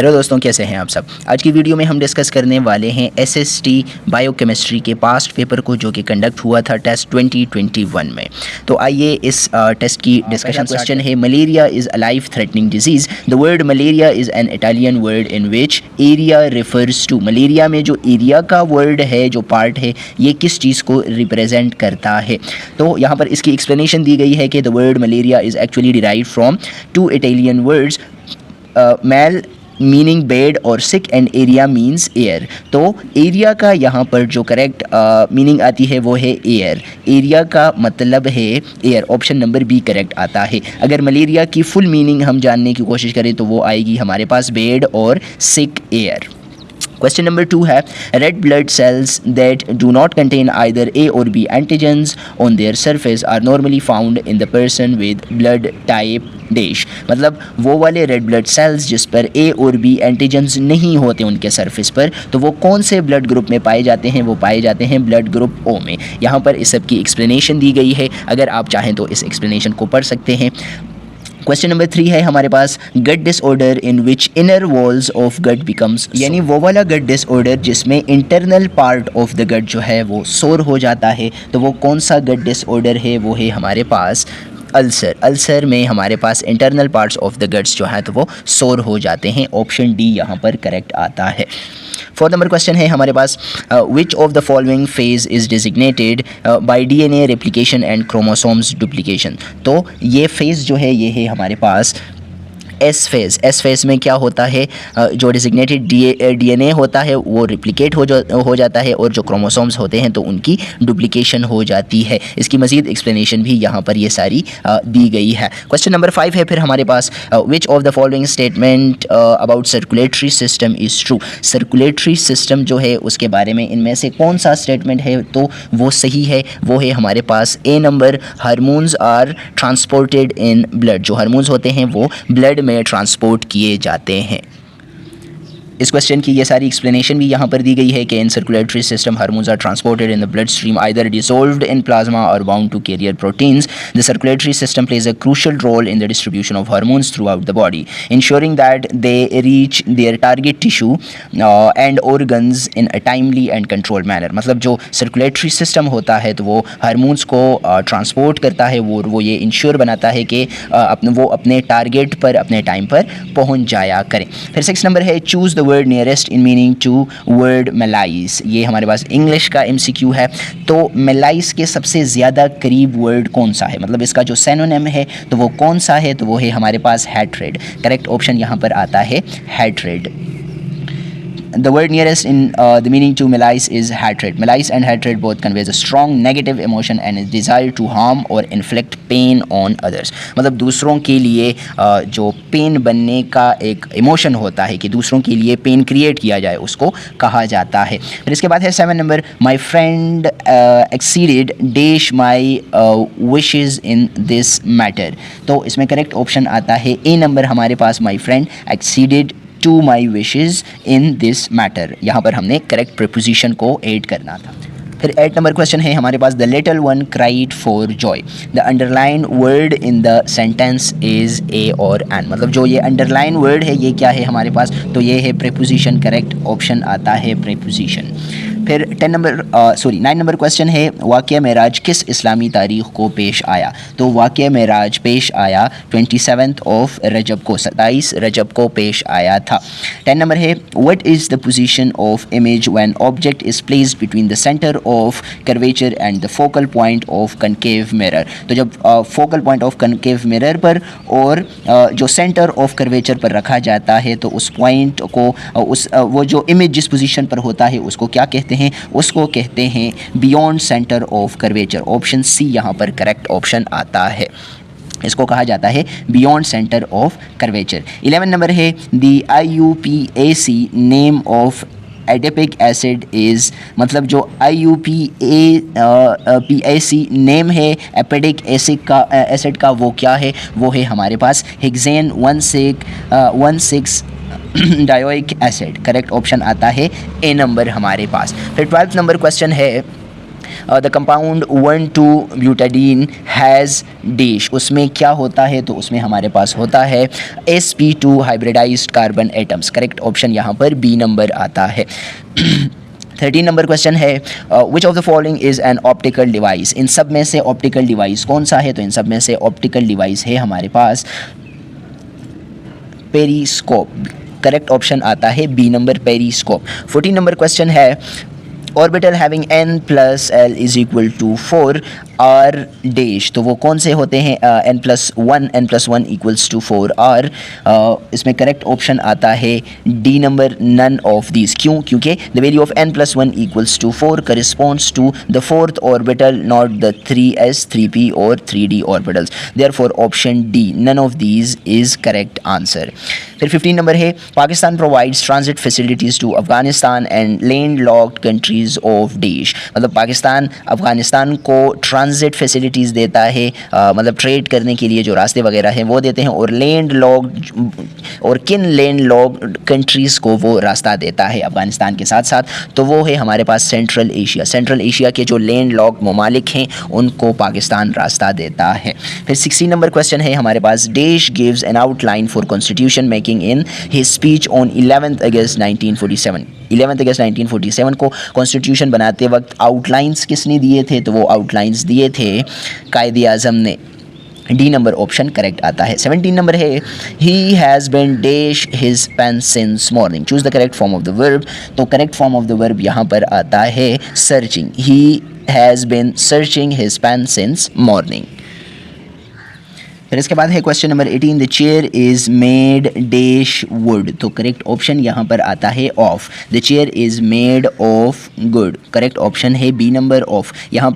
Hello दोस्तों, कैसे हैं आप सब। आज की वीडियो में हम डिस्कस करने वाले हैं एसएसटी बायोकेमिस्ट्री के पास्ट पेपर को, जो कि कंडक्ट हुआ था टेस्ट 2021 में। तो आइए इस टेस्ट की डिस्कशन। क्वेश्चन है, malaria is a life threatening disease. The word malaria is an Italian word in which aria refers to. Malaria में जो एरिया का वर्ड है, जो पार्ट है, ये किस चीज़ को रिप्रेजेंट करता है। तो यहाँ पर इसकी एक्सप्लेनेशन दी गई है कि the word malaria is actually derived from two Italian words, mal meaning bad और sick and aria means air. तो एरिया का यहाँ पर जो करेक्ट मीनिंग आती है वो है एयर। एरिया का मतलब है air. Option number B correct आता है। अगर मलेरिया की फुल मीनिंग हम जानने की कोशिश करें तो वो आएगी हमारे पास बेड और सिक एयर। Question number 2 है, red blood cells that do not contain either A or B antigens on their surface are normally found in the person with blood type dash। मतलब वो वाले रेड ब्लड सेल्स जिस पर A और B antigens नहीं होते उनके surface पर, तो वो कौन से ब्लड ग्रुप में पाए जाते हैं। वो पाए जाते हैं ब्लड ग्रुप O में। यहाँ पर इस सब की एक्सप्लेनेशन दी गई है, अगर आप चाहें तो इस एक्सप्लेनेशन को पढ़ सकते हैं। क्वेश्चन नंबर 3 है हमारे पास, gut disorder in which inner walls of gut becomes, यानी वो वाला गट डिसऑर्डर जिसमें internal part of the gut जो है वो सोर हो जाता है। तो वो कौन सा गट डिसऑर्डर है, वो है हमारे पास अल्सर। अल्सर में हमारे पास internal parts of the guts जो है तो वो सोर हो जाते हैं। ऑप्शन डी यहाँ पर करेक्ट आता है। फोर्थ नंबर क्वेश्चन है हमारे पास, which of the following phase is designated by DNA replication and chromosomes duplication. तो ये फेज़ जो है ये है हमारे पास एस फेज़। एस फेज़ में क्या होता है, जो डिजिग्नेटेड डीएनए होता है वो रिप्लिकेट हो जाता है और जो क्रोमोसोम्स होते हैं तो उनकी डुप्लीकेशन हो जाती है। इसकी मज़ीद एक्सप्लेनेशन भी यहाँ पर ये सारी दी गई है। क्वेश्चन नंबर 5 है फिर हमारे पास, which of the following statement about circulatory system is true. Circulatory system जो है उसके बारे में इनमें से कौन सा स्टेटमेंट है तो वो सही है। वो है हमारे पास A number, hormones are transported in blood. जो हार्मोन्स होते हैं वो ब्लड में ट्रांसपोर्ट किए जाते हैं। इस क्वेश्चन की ये सारी एक्सप्लेनेशन भी यहाँ पर दी गई है कि in circulatory system hormones are transported in the blood stream either dissolved in plasma or bound to carrier proteins. The circulatory system plays a crucial role in the distribution of hormones throughout the body, ensuring that they reach their target tissue and organs in a timely and controlled manner. मतलब जो circulatory system होता है तो वो hormones को transport करता है, वो ये इंश्योर बनाता है कि वो अपने टारगेट पर अपने टाइम पर पहुँच जाया करें। फिर 6 नंबर है, choose the word nearest in meaning to word malaise. ये हमारे पास इंग्लिश का MCQ है। तो मेलाइस के सबसे ज़्यादा करीब वर्ड कौन सा है, मतलब इसका जो सिनोनिम है तो वो कौन सा है, तो वो है हमारे पास हैट्रेड। करेक्ट ऑप्शन यहाँ पर आता है hatred. The word nearest in the meaning to malice is hatred. Malice and hatred both conveys a strong negative emotion and is desire to harm or inflict pain on others. मतलब दूसरों के लिए जो pen बनने का एक emotion होता है कि दूसरों के लिए पेन क्रिएट किया जाए, उसको कहा जाता है। फिर इसके बाद है 7 number, my friend exceeded dash my wishes in this matter। तो इसमें करेक्ट ऑप्शन आता है ए नंबर हमारे पास, my friend exceeded to my wishes in this matter। यहाँ पर हमने करेक्ट प्रीपोजिशन को ऐड करना था। फिर 8 नंबर क्वेश्चन है हमारे पास, the little one cried for joy. The underline word in the sentence is a or an. मतलब जो ये अंडरलाइन वर्ड है ये क्या है हमारे पास, तो ये है प्रीपोजिशन। करेक्ट ऑप्शन आता है प्रीपोजिशन। फिर 9 नंबर क्वेश्चन है, वाक़या मेराज किस इस्लामी तारीख़ को पेश आया। तो वाक़या मेराज पेश आया 27 ऑफ रजब को, 27 रजब को पेश आया था। 10 नंबर है, what is the position of image when object is placed between the centre of curvature and the focal point of concave mirror. तो जब focal point of concave mirror पर और जो सेंटर ऑफ कर्वेचर पर रखा जाता है तो उस पॉइंट को वो जो इमेज जिस पोजीशन पर होता है उसको क्या कहते हैं, उसको कहते हैं beyond centre of curvature. Option C यहाँ पर करेक्ट ऑप्शन आता है। इसको कहा जाता है beyond centre of curvature. 11 number है, the IUPAC name of adipic acid is. मतलब जो IUPAC नेम है एपेडिक एसिड का वो क्या है, वो है हमारे पास hexane 1,6 dioic acid. Correct option आता है ए नंबर हमारे पास। फिर 12 नंबर क्वेश्चन है, the compound butadiene has dash, उसमें क्या होता है, तो उसमें हमारे पास होता है sp2 hybridised carbon atoms. Correct option यहाँ पर बी नंबर आता है। 13 नंबर क्वेश्चन है which of the following is an optical device, इन सब में से ऑप्टिकल डिवाइस कौन सा है, तो इन सब में से ऑप्टिकल डिवाइस है हमारे पास पेरिस्कोप। करेक्ट ऑप्शन आता है B number periscope. 14 number question है orbital having n plus l is equal to 4 are dash, तो वो कौन से होते हैं, n+1 इक्वल्स टू 4 आर। इसमें करेक्ट ऑप्शन आता है D number none of these. क्यों? क्योंकि the value of n+1 equals to 4 corresponds to the fourth orbital, not the 3s 3p or 3d orbitals. Therefore option D none of these is correct answer. फिर 15 number है Pakistan provides transit facilities to Afghanistan and landlocked countries of dash, मतलब पाकिस्तान अफगानिस्तान को transit facilities देता है, मतलब trade करने के लिए जो रास्ते वगैरह हैं वो देते हैं, और लैंड लॉक्ड, और किन लैंड लॉक्ड कंट्रीज़ को वो रास्ता देता है अफगानिस्तान के साथ साथ, तो वो है हमारे पास सेंट्रल एशिया। सेंट्रल एशिया के जो लैंड लॉक्ड ममालिक हैं उनको पाकिस्तान रास्ता देता है। फिर 16 नंबर क्वेश्चन है हमारे पास dash gives an outline for constitution making in his speech on 11 अगस्त 1947। 11 अगस्त 1947 को कॉन्स्टिट्यूशन बनाते वक्त आउटलाइंस किसने दिए थे, तो वो आउटलाइंस दिए थे कायदे आज़म ने। डी नंबर ऑप्शन करेक्ट आता है। 17 नंबर है he has been dash his pen since morning, choose the correct form of the verb, तो correct form of the verb यहाँ पर आता है searching. He has been searching his pen since morning. फिर इसके बाद है question number 18 the chair is made dash wood, तो करेक्ट ऑप्शन यहाँ पर आता है of. The chair is made of good, correct option है बी नंबर ऑफ। यहाँ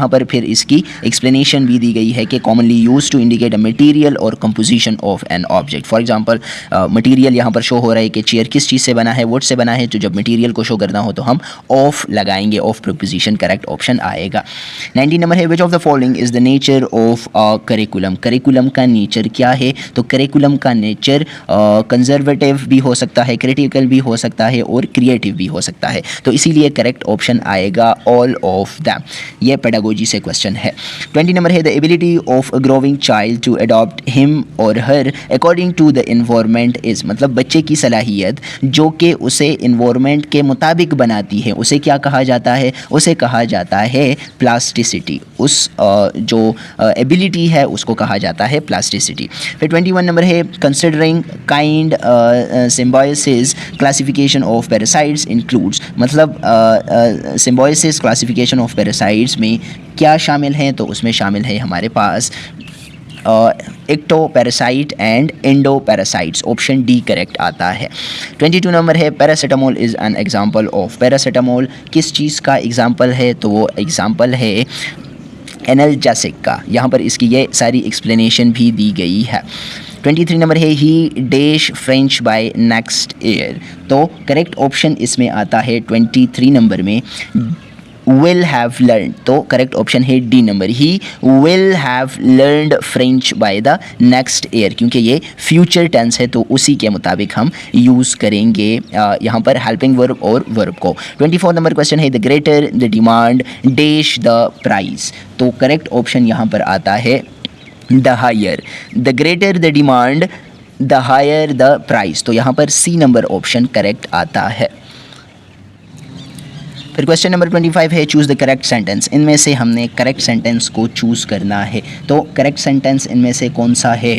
पर फिर इसकी एक्सप्लेनेशन भी दी गई है कि commonly use to indicate a material or composition of an object. For example material यहाँ पर शो हो रहा है कि चेयर किस चीज़ से बना है, वुड से बना है, तो जब मटेरियल को शो करना हो तो हम ऑफ लगाएंगे, ऑफ प्रीपोजिशन करेक्ट ऑप्शन आएगा। 19 नंबर है which of the following is the nature of a curriculum. Curriculum का नेचर क्या है, तो करिकुलम का नेचर कंजर्वेटिव भी हो सकता है, क्रिटिकल भी हो सकता है और क्रिएटिव भी हो सकता है, तो इसीलिए करेक्ट ऑप्शन आएगा ऑल ऑफ दैम। ये पेडागोजी से क्वेश्चन है। 20 नंबर है the ability of a growing child to adopt him or her according to the environment is, मतलब बच्चे की सलाहियत जो कि उसे इन्वायरमेंट के मुताबिक बनाती है उसे क्या कहा जाता है, उसे कहा जाता है प्लास्टिसिटी। उस जो एबिलिटी है उसको कहा जाता है प्लास्टिसिटी। फिर 21 नंबर है considering kind symbiosis classification of parasites includes, मतलब सिम्बायोसिस क्लासिफिकेशन ऑफ पैरासाइट्स में क्या शामिल हैं, तो उसमें शामिल है हमारे पास ecto parasite and endo parasites, option D correct आता है। 22 नंबर है paracetamol is an example of. Paracetamol किस चीज़ का एग्जाम्पल है, तो वो एग्जाम्पल है एनाल्जेसिक का। यहाँ पर इसकी ये सारी एक्सप्लेनेशन भी दी गई है। 23 नंबर है he dash French by next year, तो करेक्ट ऑप्शन इसमें आता है 23 नंबर में will have learned, तो करेक्ट ऑप्शन है D number, he will have learned French by the next year, क्योंकि ये फ्यूचर टेंस है तो उसी के मुताबिक हम यूज़ करेंगे यहाँ पर हेल्पिंग वर्ब और वर्ब को। 24 नंबर क्वेश्चन है the greater the demand dash the price, तो करेक्ट ऑप्शन यहाँ पर आता है the higher. The greater the demand the higher the price, तो यहाँ पर सी नंबर ऑप्शन करेक्ट आता है। फिर क्वेश्चन नंबर 25 है चूज़ द करेक्ट सेंटेंस। इनमें से हमने करेक्ट सेंटेंस को चूज़ करना है, तो करेक्ट सेंटेंस इनमें से कौन सा है।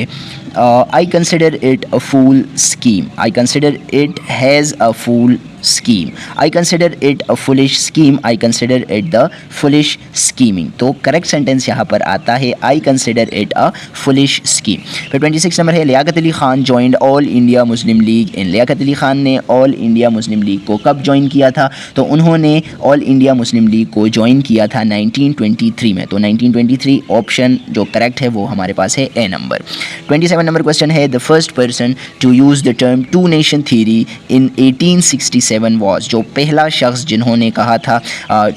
I consider it a fool scheme, I consider it has a fool scheme, I consider it a foolish scheme, I consider it the foolish scheming, तो करेक्ट सेंटेंस यहाँ पर आता है I consider it a foolish scheme। फिर 26 number है Liaquat Ali Khan joined all India Muslim League in. Liaquat Ali Khan ने all India Muslim league को कब ज्वाइन किया था, तो उन्होंने ऑल इंडिया मुस्लिम लीग को ज्वाइन किया था 1923 में, तो 1923 ऑप्शन जो करेक्ट है वो हमारे पास है ए नंबर। 27 37 नंबर क्वेश्चन है, the first person to use the term two nation theory in 1867 was, जो पहला शख्स जिन्होंने कहा था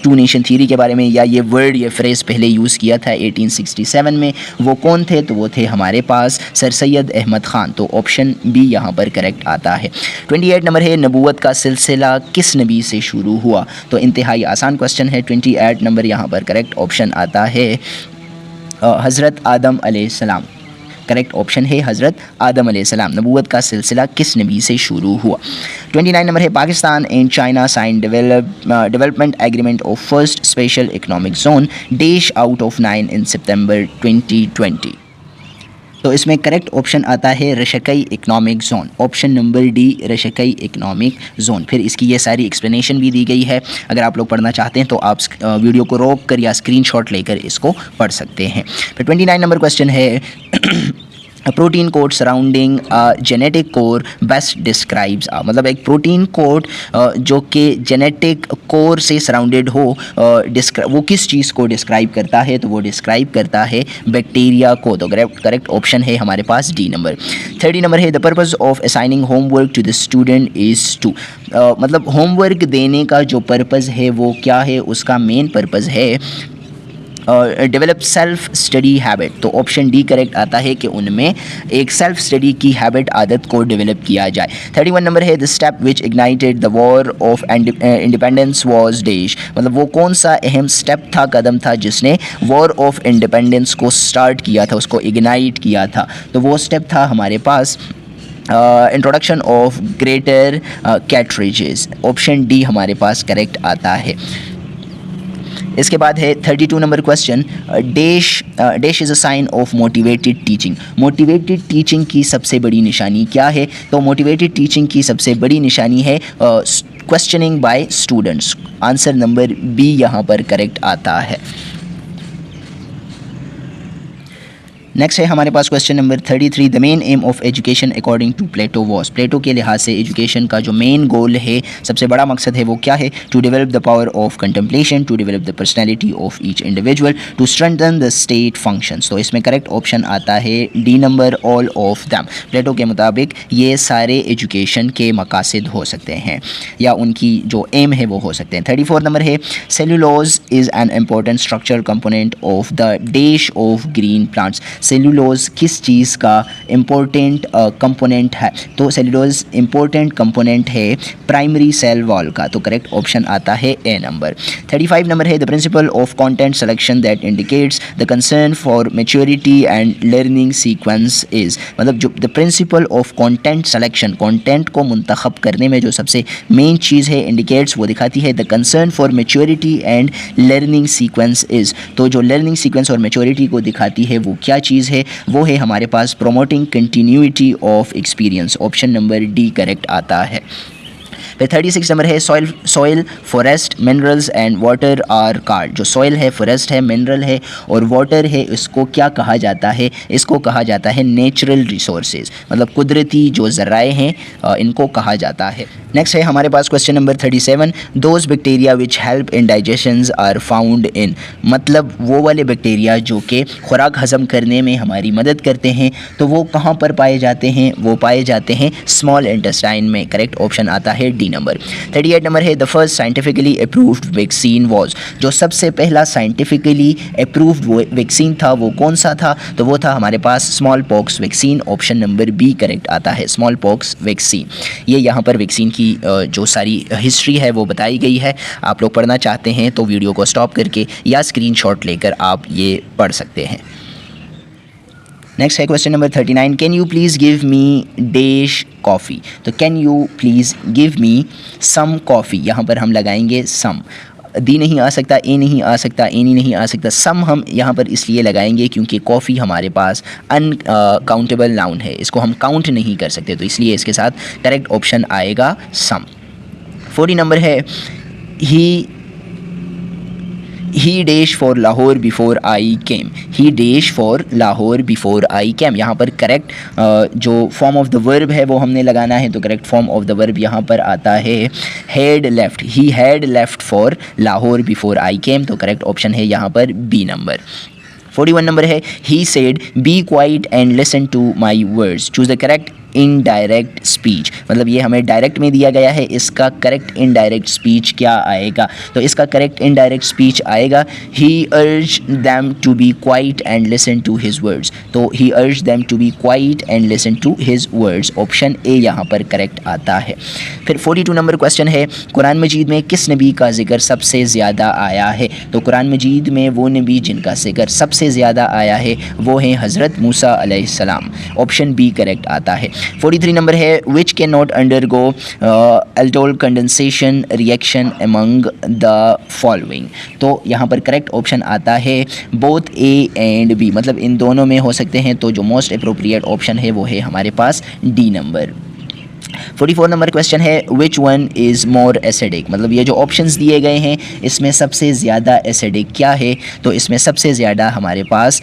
टू नेशन थ्योरी के बारे में, या ये वर्ड ये फ्रेज़ पहले यूज़ किया था 1867 में, वो कौन थे? तो वो थे हमारे पास सर सैयद अहमद ख़ान। तो ऑप्शन बी यहाँ पर करेक्ट आता है। 28 नंबर है, नबूवत का सिलसिला किस नबी से शुरू हुआ? तो इंतहाई आसान क्वेश्चन है। 28 नंबर यहाँ पर करेक्ट ऑप्शन आता है हज़रत आदम अलैहिस्सलाम। करेक्ट ऑप्शन है हज़रत आदम अलैहिस्सलाम। नबूवत का सिलसिला किस नबी से शुरू हुआ? 29 नंबर है, Pakistan and China sign development agreement of first special economic zone dash out of 9 in September 2020। तो इसमें करेक्ट ऑप्शन आता है Rashakai economic zone. Option number D, Rashakai economic zone. फिर इसकी ये सारी एक्सप्लेनेशन भी दी गई है। अगर आप लोग पढ़ना चाहते हैं तो आप वीडियो को रोक कर या स्क्रीनशॉट लेकर इसको पढ़ सकते हैं। फिर 29 नंबर क्वेश्चन है, A protein code surrounding a genetic core best describes a, मतलब एक प्रोटीन कोड जो कि जेनेटिक कोर से सराउंडेड हो, वो किस चीज़ को डिस्क्राइब करता है? तो वो डिस्क्राइब करता है बैक्टीरिया को। तो करेक्ट ऑप्शन है हमारे पास डी नंबर। 30 नंबर है, the purpose of assigning homework to the student is to, मतलब होमवर्क देने का जो पर्पज़ है वो क्या है? उसका मेन पर्पज़ है डेवलप सेल्फ स्टडी हैबिट। तो ऑप्शन डी करेक्ट आता है कि उनमें एक सेल्फ स्टडी की हैबिट, आदत को डेवलप किया जाए। 31 नंबर है, the step which ignited the war of independence was dash, मतलब वो कौन सा अहम स्टेप था, कदम था जिसने वॉर ऑफ इंडिपेंडेंस को स्टार्ट किया था, उसको इग्नाइट किया था? तो वो स्टेप था हमारे पास introduction of greater cartridges. Option D हमारे पास करेक्ट आता है। इसके बाद है 32 number question, dash is a sign of motivated teaching. Motivated teaching की सबसे बड़ी निशानी क्या है? तो मोटिवेटेड टीचिंग की सबसे बड़ी निशानी है questioning by students. Answer number B यहाँ पर करेक्ट आता है। नेक्स्ट है हमारे पास question number 33, the main aim of education according to Plato was. Plato के लिहाज से एजुकेशन का जो मेन गोल है, सबसे बड़ा मकसद है, वो क्या है? To develop the power of contemplation, to develop the personality of each individual, to strengthen the state functions. तो इसमें करेक्ट ऑप्शन आता है D number, all of them. Plato के मुताबिक ये सारे एजुकेशन के मकासद हो सकते हैं या उनकी जो एम है वो हो सकते हैं। 34 नंबर है, cellulose is an important structural component of the dash of green plants. Cellulose किस चीज़ का इम्पोर्टेंट कंपोनेंट है? तो सेलुलोज इम्पोर्टेंट कंपोनेंट है प्राइमरी सेल वॉल का। तो करेक्ट ऑप्शन आता है ए नंबर। 35 नंबर है, the principle of content selection that indicates the concern for maturity and learning sequence is, मतलब जो the principle of content selection, content को मुंतखब करने में जो सबसे मेन चीज़ है, इंडिकेट्स, वो दिखाती है the concern for maturity and learning sequence is. तो जो लर्निंग सीक्वेंस और मैच्योरिटी को दिखाती है वो क्या चीज़ है? वो है हमारे पास promoting continuity of experience. Option number D correct आता है। फिर 36 नंबर है, soil forest minerals and water are called. जो सॉइल है, फॉरेस्ट है, मिनरल है और वाटर है, इसको क्या कहा जाता है? इसको कहा जाता है नेचुरल रिसोर्सेज, मतलब कुदरती जो ज़राए हैं इनको कहा जाता है। नेक्स्ट है हमारे पास question number 37, those bacteria which help in digestions are found in, मतलब वो वाले बैक्टीरिया जो कि खुराक हज़म करने में हमारी मदद करते हैं, तो वो कहाँ पर पाए जाते हैं? वो पाए जाते हैं स्मॉल इंटेस्टाइन में। करेक्ट ऑप्शन आता है डी नंबर। 38 नंबर है, the first scientifically approved vaccine was. जो सबसे पहला साइंटिफिकली अप्रूव्ड वैक्सीन था वो कौन सा था? तो वो था हमारे पास small pox vaccine. Option number B correct आता है, स्मॉल पॉक्स वैक्सीन। ये यहाँ पर वैक्सीन की जो सारी हिस्ट्री है वो बताई गई है। आप लोग पढ़ना चाहते हैं तो वीडियो को स्टॉप करके या स्क्रीनशॉट लेकर आप ये पढ़ सकते हैं। नेक्स्ट है question number 39, can you please give me dash coffee. तो can you please give me some coffee, यहाँ पर हम लगाएंगे सम। दी नहीं आ सकता, ए नहीं आ सकता, एनी नहीं आ सकता, सम हम यहाँ पर इसलिए लगाएंगे क्योंकि कॉफ़ी हमारे पास अनकाउंटेबल नाउन है, इसको हम काउंट नहीं कर सकते, तो इसलिए इसके साथ करेक्ट ऑप्शन आएगा सम। 40 नंबर है, he dash for Lahore before I came. He dash for Lahore before I came, यहाँ पर करेक्ट जो फॉर्म ऑफ द वर्ब है वो हमने लगाना है। तो correct form of the verb यहाँ पर आता है had left. He had left for Lahore before I came. तो करेक्ट ऑप्शन है यहाँ पर बी नंबर। 41 नंबर है he said be quiet and listen to my words, choose the correct indirect speech. मतलब ये हमें डायरेक्ट में दिया गया है, इसका करेक्ट इनडायरेक्ट स्पीच क्या आएगा? तो इसका करेक्ट इनडायरेक्ट स्पीच आएगा he urged them to be quiet and listen to his words. तो he urged them to be quiet and listen to his words, option A यहाँ पर करेक्ट आता है। फिर 42 नंबर क्वेश्चन है कुरान मजीद में किस नबी का जिक्र सबसे ज़्यादा आया है? तो कुरान मजीद में वो नबी जिनका जिक्र सबसे ज़्यादा आया है वो हैं हज़रत मूसा अलैहिस्सलाम, ऑप्शन बी करेक्ट आता है। 43 नंबर है which can not undergo aldol condensation reaction among the following. तो यहाँ पर करेक्ट ऑप्शन आता है बोथ ए एंड बी, मतलब इन दोनों में हो सकते हैं। तो जो मोस्ट अप्रोप्रिएट ऑप्शन है वो है हमारे पास डी नंबर। 44 नंबर क्वेश्चन है which one is more acidic, मतलब ये जो ऑप्शंस दिए गए हैं इसमें सबसे ज़्यादा एसिडिक क्या है? तो इसमें सबसे ज़्यादा हमारे पास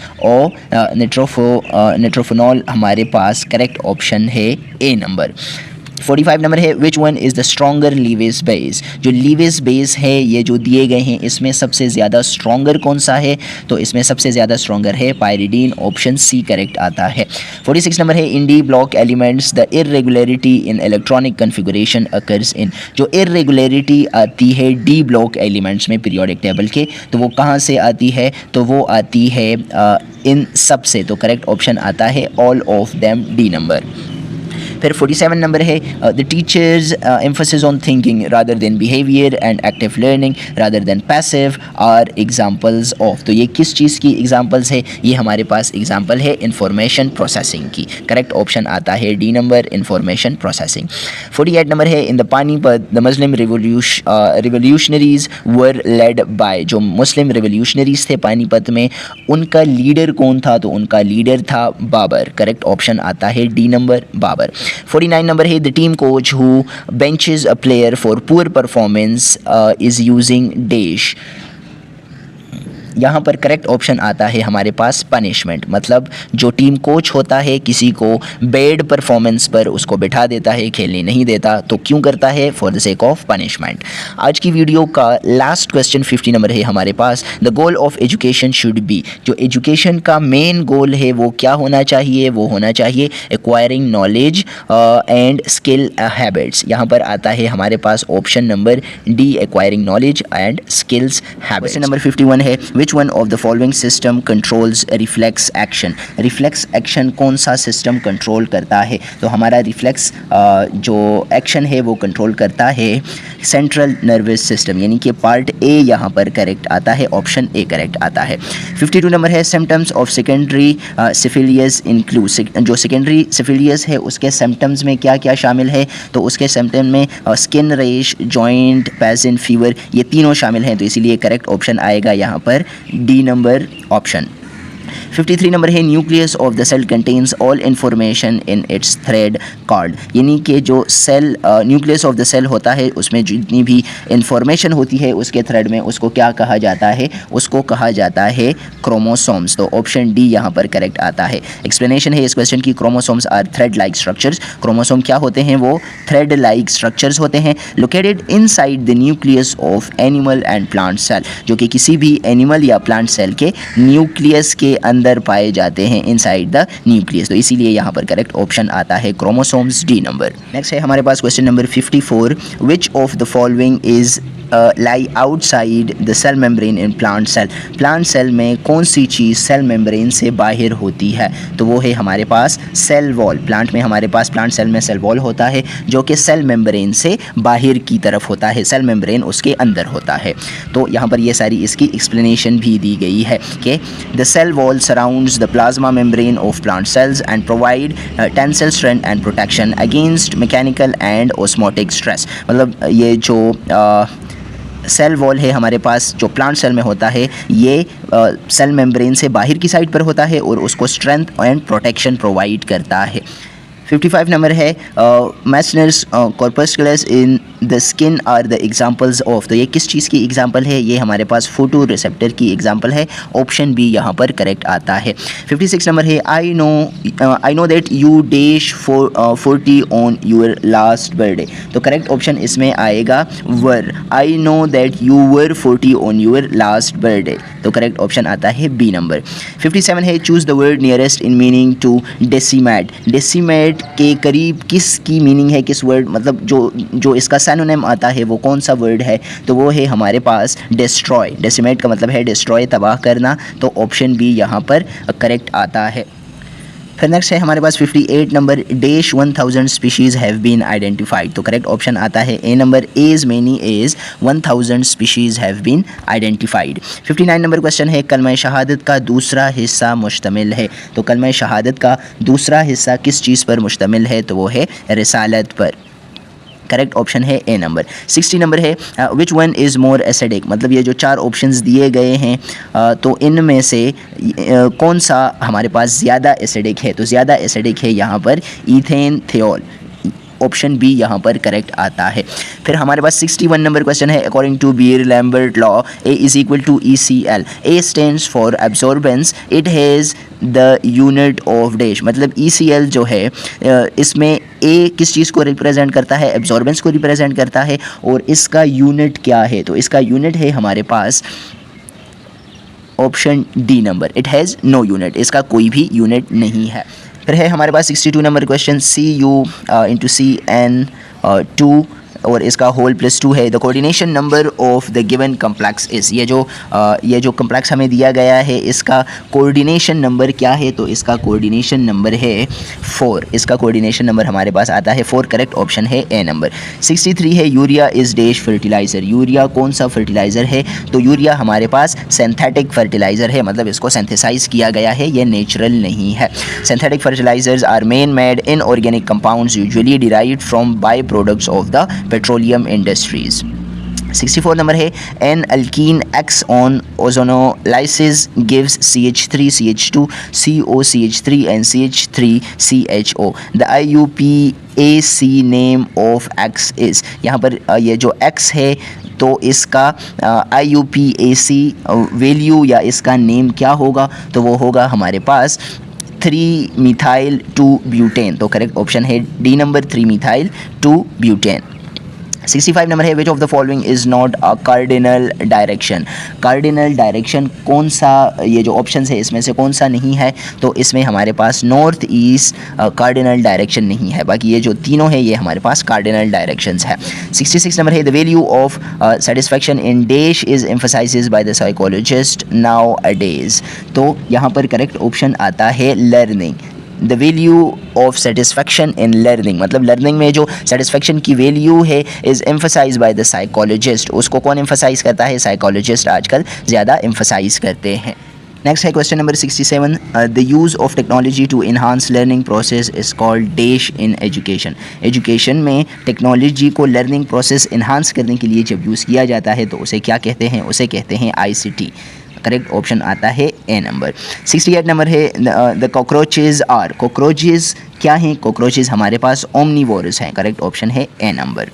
निट्रोफेनॉल हमारे पास करेक्ट ऑप्शन है ए नंबर। 45 नंबर है which one is the stronger Lewis base, जो लीवेज बेस है ये जो दिए गए हैं इसमें सबसे ज़्यादा स्ट्रॉन्गर कौन सा है? तो इसमें सबसे ज़्यादा स्ट्रॉन्गर है पायरिडीन, ऑप्शन सी करेक्ट आता है। 46 नंबर है in D block elements the irregularity in electronic configuration occurs in, जो इरेगुलरिटी आती है डी ब्लॉक एलिमेंट्स में पीरियोडिक टेबल के, तो वो कहाँ से आती है? तो वो आती है इन सब से, तो करेक्ट ऑप्शन आता है all of them, D number. फिर 47 नंबर है the teachers emphasis on thinking rather than behaviour and active learning rather than passive are examples of. तो ये किस चीज़ की एग्जांपल्स है? ये हमारे पास एग्जांपल है इंफॉर्मेशन प्रोसेसिंग की, करेक्ट ऑप्शन आता है D number, information processing. 48 number है in the Panipat the Muslim revolutionaries were led by, जो मुस्लिम रिवोल्यूशनरीज थे पानीपत में उनका लीडर कौन था? तो उनका लीडर था बाबर, करेक्ट ऑप्शन आता है डी नंबर, बाबर। 49 नंबर है the team coach who benches a player for poor performance is using dash. यहाँ पर करेक्ट ऑप्शन आता है हमारे पास पनिशमेंट, मतलब जो टीम कोच होता है किसी को बैड परफॉर्मेंस पर उसको बिठा देता है, खेलने नहीं देता, तो क्यों करता है? For the sake of punishment. आज की वीडियो का लास्ट क्वेश्चन 50 नंबर है हमारे पास the goal of education should be, जो एजुकेशन का मेन गोल है वो क्या होना चाहिए? वो होना चाहिए acquiring knowledge and skill habits. यहाँ पर आता है हमारे पास option number D, acquiring knowledge and skills habits. Number 51 है which one of the following system controls reflex action. Reflex action कौन सा सिस्टम कंट्रोल करता है? तो हमारा रिफ्लेक्स जो एक्शन है वो कंट्रोल करता है सेंट्रल नर्वस सिस्टम, यानी कि पार्ट ए यहाँ पर करेक्ट आता है, ऑप्शन ए करेक्ट आता है। 52 नंबर है सिम्टम्स ऑफ सेकेंडरी सिफिलियस इंक्लूड, जो सेकेंडरी सिफिलियस है उसके सिम्टम्स में क्या क्या शामिल है? तो उसके सिम्टम में स्किन रैश, जॉइंट, पैजिन फीवर, ये तीनों शामिल हैं, तो इसीलिए करेक्ट ऑप्शन आएगा यहाँ पर डी नंबर, ऑप्शन। 53 नंबर है nucleus of the cell contains all information in its thread card, यानी कि जो cell nucleus of the cell होता है उसमें जितनी भी इंफॉर्मेशन होती है उसके थ्रेड में, उसको क्या कहा जाता है? उसको कहा जाता है क्रोमोसोम्स, तो ऑप्शन डी यहाँ पर करेक्ट आता है। एक्सप्लेनेशन है इस क्वेश्चन की chromosomes are thread like structures. Chromosome क्या होते हैं? वो थ्रेड लाइक स्ट्रक्चर्स होते हैं located inside the nucleus of animal and plant cell, जो कि किसी भी एनिमल या प्लांट सेल के न्यूक्लियस के अंदर पाए जाते हैं, इनसाइड द न्यूक्लियस, तो इसीलिए यहाँ पर करेक्ट ऑप्शन आता है क्रोमोसोम्स, डी नंबर। नेक्स्ट है हमारे पास question number 54 which of the following is lie outside the cell membrane in plant cell. Plant cell में कौन सी चीज़ सेल मेम्ब्रेन से बाहर होती है? तो वो है हमारे पास सेल वॉल। प्लांट में हमारे पास प्लांट सेल में सेल वॉल होता है जो कि सेल मेम्ब्रेन से बाहर की तरफ होता है, सेल मेम्ब्रेन उसके अंदर होता है। तो यहाँ पर ये सारी इसकी एक्सप्लेनेशन भी दी गई है कि the cell wall surrounds the plasma membrane of plant cells and provide tensile strength and protection against mechanical and osmotic stress. मतलब ये जो सेल वॉल है हमारे पास जो प्लांट सेल में होता है ये सेल मेम्ब्रेन से बाहर की साइड पर होता है और उसको स्ट्रेंथ एंड प्रोटेक्शन प्रोवाइड करता है। 55 नंबर है Meissner's corpuscles in the skin are the examples of, तो ये किस चीज़ की एग्जाम्पल है, ये हमारे पास फोटो रिसेप्टर की एग्जाम्पल है। ऑप्शन बी यहाँ पर करेक्ट आता है। 56 नंबर है I know that you dash 40 on your last birthday, तो करेक्ट ऑप्शन इसमें आएगा were. I know that you were 40 on your last birthday, तो करेक्ट ऑप्शन आता है बी नंबर। 57 है choose the word nearest in meaning to decimate, decimate के करीब किस की मीनिंग है, किस वर्ड मतलब जो इसका सैनोनिम आता है वो कौन सा वर्ड है, तो वो है हमारे पास डिस्ट्रॉय। डेसिमेट का मतलब है डिस्ट्रॉय, तबाह करना, तो ऑप्शन बी यहाँ पर करेक्ट आता है। फिर नेक्स्ट है हमारे पास 58 number dash 1000 species have been identified, तो करेक्ट ऑप्शन आता है A number as many as 1000 species have been identified. 59 number question है कलमा शहादत का दूसरा हिस्सा मुश्तमिल है, तो कलमा शहादत का दूसरा हिस्सा किस चीज़ पर मुश्तमिल है, तो वो है रिसालत पर। करेक्ट ऑप्शन है ए नंबर। 60 नंबर है which one is more acidic, मतलब ये जो चार ऑप्शंस दिए गए हैं तो इनमें से कौन सा हमारे पास ज़्यादा एसिडिक है, तो ज़्यादा एसिडिक है यहाँ पर इथेन थियोल, ऑप्शन बी यहाँ पर करेक्ट आता है। फिर हमारे पास 61 नंबर क्वेश्चन है according to Beer Lambert law A is equal to ECL, A stands for absorbance, it has the unit of dash, मतलब ECL जो है इसमें ए किस चीज़ को रिप्रेजेंट करता है, एब्जॉर्बेंस को रिप्रेजेंट करता है, और इसका यूनिट क्या है, तो इसका यूनिट है हमारे पास option D number, it has no unit, इसका कोई भी यूनिट नहीं है। फिर है हमारे पास 62 number question CU into CN2 और इसका होल +2 है। The coordination number of the given complex is, ये जो कम्प्लेक्स हमें दिया गया है इसका कोऑर्डिनेशन नंबर क्या है, तो इसका कोऑर्डिनेशन नंबर है 4, इसका कोऑर्डिनेशन नंबर हमारे पास आता है 4, करेक्ट ऑप्शन है ए नंबर। 63 है urea is dash fertiliser, urea कौन सा फर्टिलाइज़र है, तो यूरिया हमारे पास सिंथेटिक फर्टिलाइज़र है, मतलब इसको सिंथेसाइज किया गया है, ये नेचुरल नहीं है। Synthetic fertilizers are made in organic compounds usually derived from by products of the petroleum industries. 64 number है an alkene X on ozonolysis gives CH3 CH2 COCH3 and CH3 CHO, the IUPAC name of X is, यहाँ पर ये जो x है तो इसका IUPAC value या इसका नेम क्या होगा, तो वो होगा हमारे पास 3 मिथाइल 2 ब्यूटेन, तो करेक्ट ऑप्शन है D number 3 methyl 2 butane. 65 number है which of the following is not a cardinal direction, cardinal direction कौन सा, ये जो ऑप्शन है इसमें से कौन सा नहीं है, तो इसमें हमारे पास नॉर्थ ईस्ट कार्डिनल डायरेक्शन नहीं है, बाकी ये जो तीनों है ये हमारे पास कार्डिनल डायरेक्शंस है। 66 नंबर है the value of satisfaction in dash is emphasized by the psychologist nowadays, तो यहाँ पर करेक्ट ऑप्शन आता है learning. The value of satisfaction in learning, मतलब लर्निंग में जो सेटिस्फैक्शन की वैल्यू है is emphasize by the psychologist, उसको कौन एम्फसाइज करता है, साइकोलॉजिस्ट आजकल ज़्यादा एम्फसाइज करते हैं। नेक्स्ट है question number 67 the use of technology to enhance learning process is called dash in education, education में टेक्नोलॉजी को लर्निंग प्रोसेस इन्हांस करने के लिए जब यूज़ किया जाता है तो उसे क्या कहते हैं, उसे कहते हैं ICT, करेक्ट ऑप्शन आता है ए नंबर। 68 नंबर है द कॉकरोचेज़ आर, कॉकरोचेज़ क्या हैं, कॉकरोचेज़ हमारे पास ओमनीवोरस हैं, करेक्ट ऑप्शन है ए नंबर।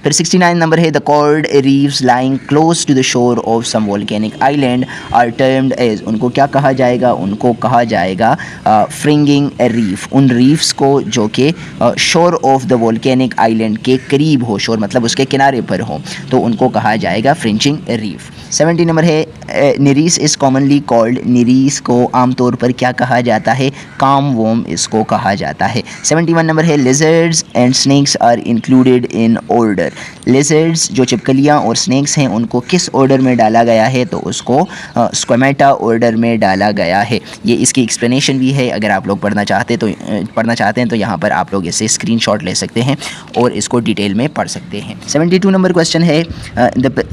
फिर 69 नंबर है the coral reefs lying close to the shore of some volcanic island are termed as, उनको क्या कहा जाएगा, उनको कहा जाएगा फ्रिंगिंग रीफ, उन रीफ्स को जो कि शोर ऑफ द वोल्केनिक आइलैंड के करीब हो, शोर मतलब उसके किनारे पर हो, तो उनको कहा जाएगा फ्रिंचिंग रीफ। 70 नंबर है निरीस इज़ कॉमनली कॉल्ड, निरीस को आमतौर पर क्या कहा जाता है, काम वोम इसको कहा जाता है। 71 नंबर है lizards and snakes are included in order, lizards जो छिपकलियाँ और स्नेक्स हैं उनको किस ऑर्डर में डाला गया है, तो उसको स्क्वेमेटा ऑर्डर में डाला गया है। ये इसकी एक्सप्लेनेशन भी है, अगर आप लोग पढ़ना चाहते हैं तो यहाँ पर आप लोग इसे स्क्रीनशॉट ले सकते हैं और इसको डिटेल में पढ़ सकते हैं। 72 नंबर क्वेश्चन है the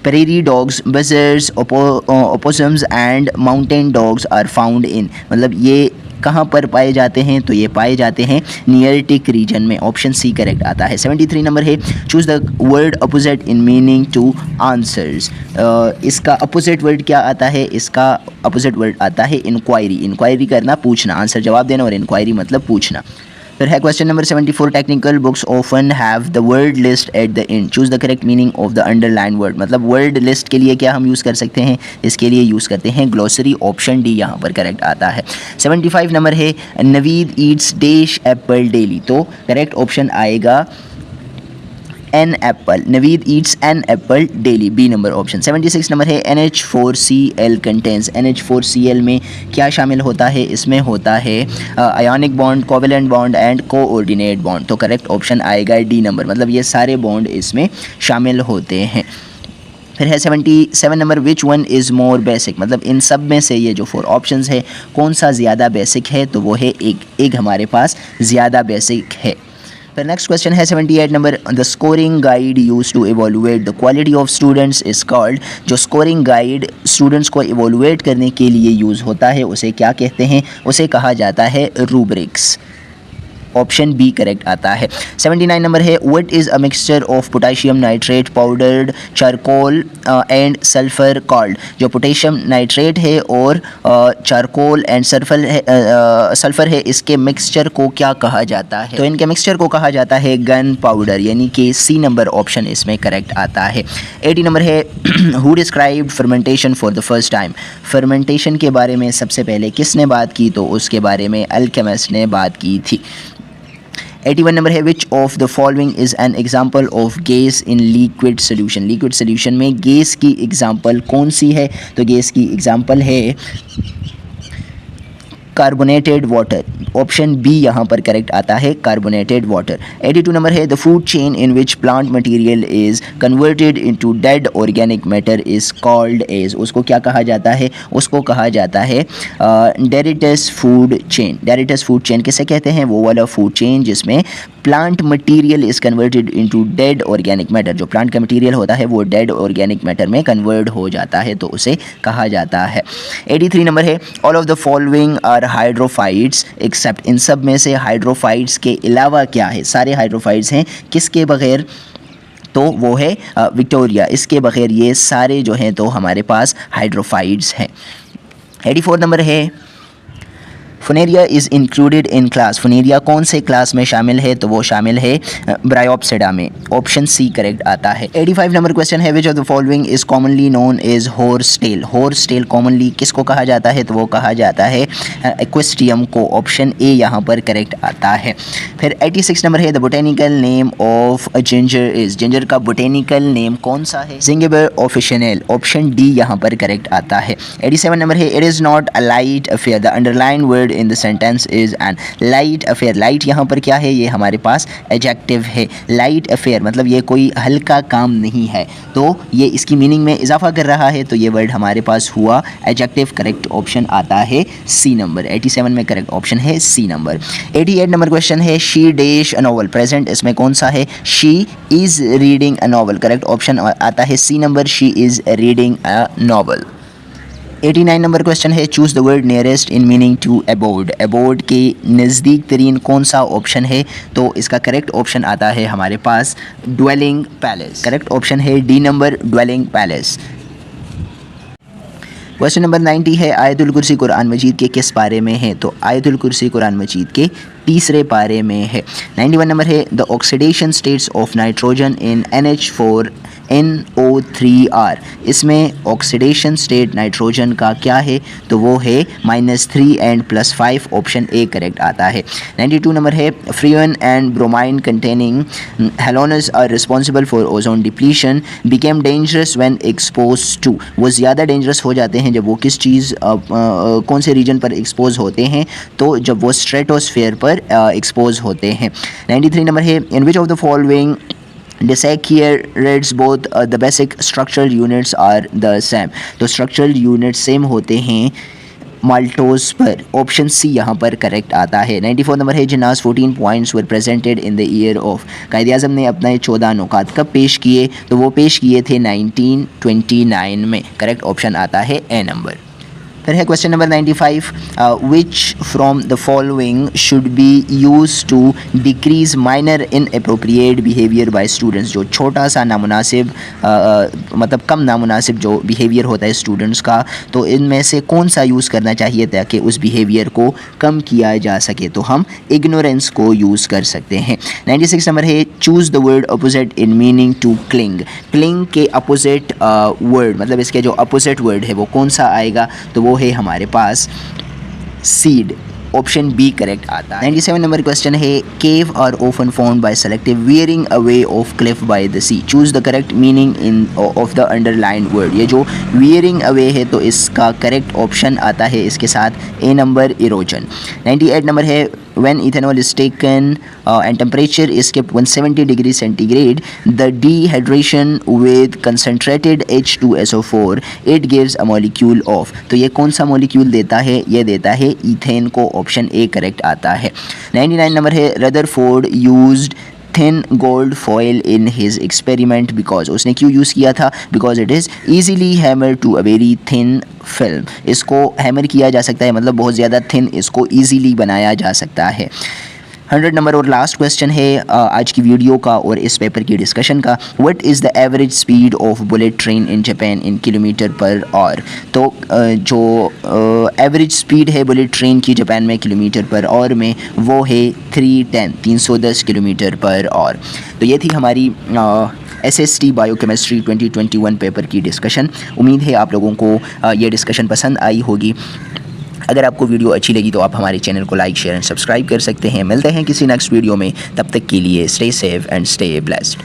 prairie dogs, buzzards, opossums and mountain dogs are found in, मतलब ये कहाँ पर पाए जाते हैं, तो ये पाए जाते हैं नियरटिक रीजन में, ऑप्शन सी करेक्ट आता है। 73 नंबर है choose the word opposite in meaning two answers, इसका अपोजिट वर्ड क्या आता है, इसका अपोजिट वर्ड आता है इंक्वायरी, इंक्वायरी करना, पूछना, आंसर जवाब देना, और इंक्वायरी मतलब पूछना। फिर है question number 74, technical books often have the word list at the end, choose the correct meaning of the underline word. मतलब वर्ड लिस्ट के लिए क्या हम यूज़ कर सकते हैं, इसके लिए यूज़ करते हैं ग्लोसरी, ऑप्शन डी यहाँ पर करेक्ट आता है। 75 नंबर है Naveed eats dash apple daily, तो करेक्ट ऑप्शन आएगा an apple, Naveed eats an apple daily, B number option. 76 number है NH4Cl कंटेंस, NH4Cl में क्या शामिल होता है, इसमें होता है ionic bond, covalent bond and coordinate bond, तो करेक्ट ऑप्शन आएगा डी नंबर, मतलब ये सारे बॉन्ड इसमें शामिल होते हैं। फिर है 77 number, which one is more basic, मतलब इन सब में से ये जो 4 ऑप्शंस है कौन सा ज़्यादा बेसिक है, तो वो है एक हमारे पास ज़्यादा बेसिक है। फिर नेक्स्ट क्वेश्चन है 78 number, the scoring guide use to evaluate the quality of students is called, जो स्कोरिंग गाइड स्टूडेंट्स को एवोलुएट करने के लिए यूज़ होता है उसे क्या कहते हैं, उसे कहा जाता है रूब्रिक्स, ऑप्शन बी करेक्ट आता है। 79 नंबर है what is a mixture of potassium nitrate powdered charcoal and sulphur called, जो पोटेशियम नाइट्रेट है और चारकोल एंड सल्फर है, इसके मिक्सचर को क्या कहा जाता है, तो इनके मिक्सचर को कहा जाता है गन पाउडर, यानी कि सी नंबर ऑप्शन इसमें करेक्ट आता है। 80 नंबर है who described fermentation for the first time, fermentation के बारे में सबसे पहले किसने बात की, तो उसके बारे में अल्केमिस्ट ने बात की थी। 81 नंबर है which of the following is an example of gas in liquid solution, liquid solution में गैस की एग्जाम्पल कौन सी है, तो गैस की एग्जाम्पल है कार्बोनेटेड वाटर, ऑप्शन बी यहाँ पर करेक्ट आता है कार्बोनेटेड वाटर। 82 नंबर है the food chain in which plant material is converted into dead organic matter is called as, उसको क्या कहा जाता है, उसको कहा जाता है detritus food chain. Detritus food chain किसे कहते हैं, वो वाला फूड चेन जिसमें plant material is converted into dead organic matter, जो प्लांट का मटेरियल होता है वो डेड ऑर्गेनिक मैटर में कन्वर्ट हो जाता है, तो उसे कहा जाता है। 83 नंबर है all of the following are hydrophytes except, इन सब में से हाइड्रोफाइट्स के अलावा क्या है, सारे हाइड्रोफाइट्स हैं, किसके बगैर, तो वो है विक्टोरिया, इसके बगैर ये सारे जो हैं तो हमारे पास हाइड्रोफाइट्स हैं। 84 नंबर है फुनेरिया इज़ इंक्लूडेड इन क्लास, फुनेरिया कौन से क्लास में शामिल है, तो वो शामिल है ब्रायोप्सिडा में, ऑप्शन सी करेक्ट आता है। 85 नंबर क्वेश्चन है which of the following is commonly known as horse tail, horse tail commonly किसको कहा जाता है, तो वो कहा जाता है एक्वेस्ट्रियम को, ऑप्शन ए यहाँ पर करेक्ट आता है। फिर 86 नंबर है the botanical name of ginger is, ginger का बोटेनिकल नेम कौन सा है, जिंजिबर ऑफिशियल, ऑप्शन डी यहाँ पर करेक्ट आता है। 87 नंबर है it is not a light affair, the underline word in the sentence is an light affair, light यहाँ पर क्या है, ये हमारे पास एडजेक्टिव है, लाइट अफेयर मतलब ये कोई हल्का काम नहीं है, तो ये इसकी मीनिंग में इजाफा कर रहा है, तो ये वर्ड हमारे पास हुआ एडजेक्टिव, करेक्ट ऑप्शन आता है सी नंबर। 87 में करेक्ट ऑप्शन है सी नंबर। 88 नंबर क्वेश्चन है she dash a novel, present इसमें कौन सा है, she is reading a novel, correct option आता है C number, she is reading a novel. 89 number question है choose the word nearest in meaning to aboard, aboard के नज़दीक तरीन कौन सा ऑप्शन है, तो इसका करेक्ट ऑप्शन आता है हमारे पास ड्वेलिंग पैलेस, करेक्ट ऑप्शन है D number dwelling palace. Question number 90 है आयतुल कुर्सी कुरान मजीद के किस पारे में है, तो आयतुल कुर्सी कुरान मजीद के तीसरे पारे में है। 91 नंबर है the oxidation states of nitrogen in NH4NO3R, इसमें ऑक्सीडेशन स्टेट नाइट्रोजन का क्या है, तो वो है -3 एंड +5, ऑप्शन ए करेक्ट आता है। 92 नंबर है freon and bromine containing halons are responsible for ozone depletion became dangerous when expose to, वो ज़्यादा डेंजरस हो जाते हैं जब वो किस चीज़ कौन से रीजन पर एक्सपोज होते हैं, तो जब वो स्ट्रेटोस्फेयर पर एक्सपोज होते हैं। 93 नंबर है in which of the following disaccharides both the basic structural units are the same, तो स्ट्रक्चरल यूनिट्स सेम होते हैं माल्टोज पर, ऑप्शन सी यहाँ पर करेक्ट आता है। 94 नंबर है Jinnah's 14 points were presented in the year of, Quaid Azam ने अपने 14 नुकात कब पेश किए, तो वो पेश किए थे 1929 में, करेक्ट ऑप्शन आता है ए नंबर। फिर है question number 95, which from the following should be use to decrease minor inappropriate behaviour by students. जो छोटा सा नामुनासिब मतलब कम नामुनासिब जो बिहेवियर होता है स्टूडेंट्स का, तो इनमें से कौन सा यूज़ करना चाहिए ताकि उस बिहेवियर को कम किया जा सके। तो हम इग्नोरेंस को यूज़ कर सकते हैं। 96 नंबर है, choose the word opposite in meaning to cling. Cling के अपोजिट वर्ड मतलब इसके जो अपोजिट वर्ड है वो कौन सा आएगा, तो वो है हमारे पास सीड, ऑप्शन बी करेक्ट आता है। 97 नंबर क्वेश्चन है, cave are often found by selective wearing away of cliff by the sea. Choose the correct meaning in of the underline word. ये जो वेयरिंग अवे है तो इसका करेक्ट ऑप्शन आता है इसके साथ ए नंबर इरोजन। 98 नंबर है, when ethanol is taken and temperature is kept 170 degree centigrade, the dehydration with concentrated H2SO4 it gives a molecule of। तो ये कौन सा मॉलिक्यूल देता है, ये देता है इथेन को, ऑप्शन ए करेक्ट आता है। 99 नंबर है, Rutherford used thin gold foil in his experiment because. उसने क्यों यूज़ किया था, because it is easily hammer to a very thin film. इसको हैमर किया जा सकता है मतलब बहुत ज़्यादा थिन इसको ईजीली बनाया जा सकता है। 100 नंबर और लास्ट क्वेश्चन है आज की वीडियो का और इस पेपर की डिस्कशन का, what is the average speed of bullet train in Japan in kilometre per hour. तो जो एवरेज स्पीड है बुलेट ट्रेन की जापान में किलोमीटर पर आवर में, वो है 310 किलोमीटर पर आवर। तो ये थी हमारी SST बायोकेमिस्ट्री 2021 पेपर की डिस्कशन। उम्मीद है आप लोगों को ये डिस्कशन पसंद आई होगी। अगर आपको वीडियो अच्छी लगी तो आप हमारे चैनल को लाइक, शेयर एंड सब्सक्राइब कर सकते हैं। मिलते हैं किसी नेक्स्ट वीडियो में, तब तक के लिए stay safe and stay blessed.